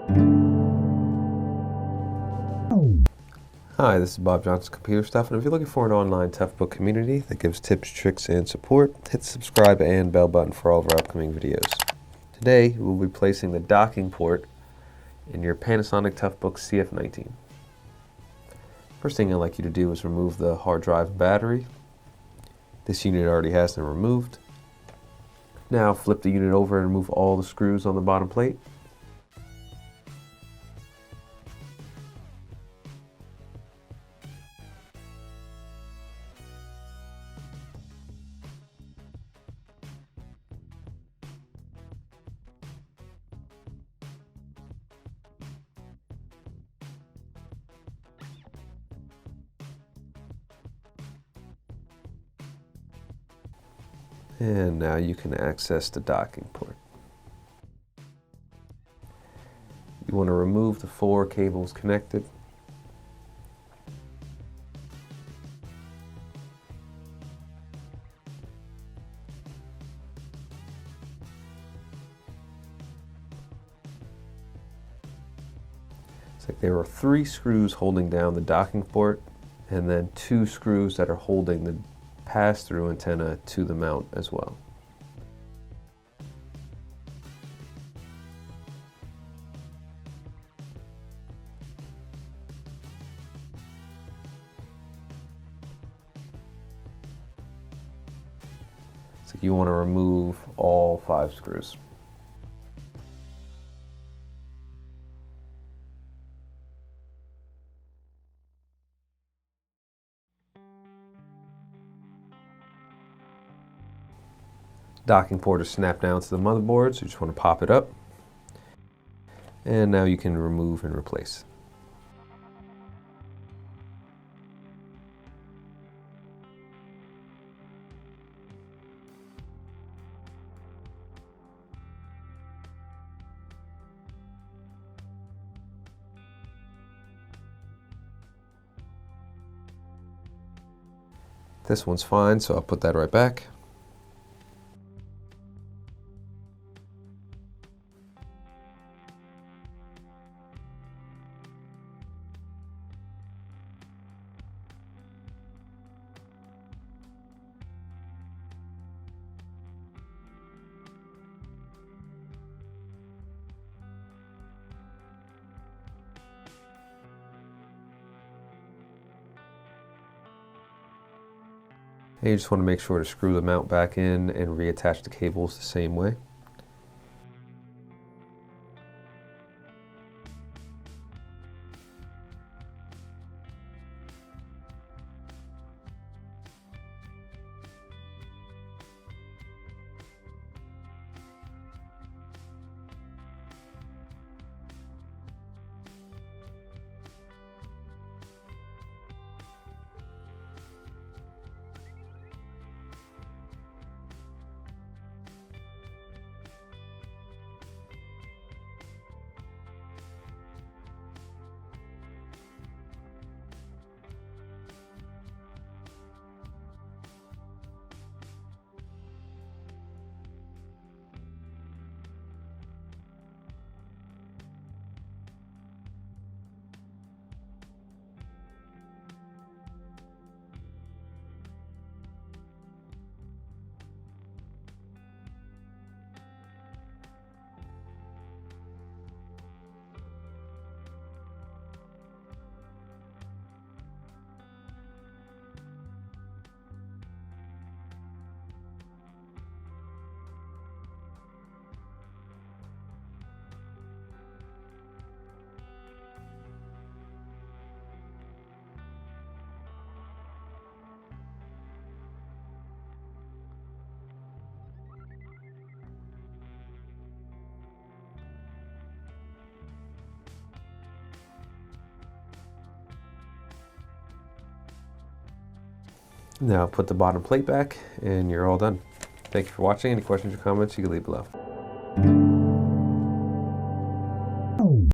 Hi, this is Bob Johnson's Computer Stuff, and if you're looking for an online Toughbook community that gives tips, tricks, and support, hit the subscribe and bell button for all of our upcoming videos. Today, we'll be placing the docking port in your Panasonic Toughbook CF-19. First thing I'd like you to do is remove the hard drive and battery. This unit already has them removed. Now flip the unit over and remove all the screws on the bottom plate. And now you can access the docking port. You want to remove the 4 cables connected. It's like there are 3 screws holding down the docking port, and then 2 screws that are holding the pass-through antenna to the mount as well. So you want to remove all 5 screws. Docking port is snapped down to the motherboard, so you just want to pop it up. And now you can remove and replace. This one's fine, so I'll put that right back. And you just want to make sure to screw the mount back in and reattach the cables the same way. Now put the bottom plate back and you're all done. Thank you for watching. Any questions or comments you can leave below.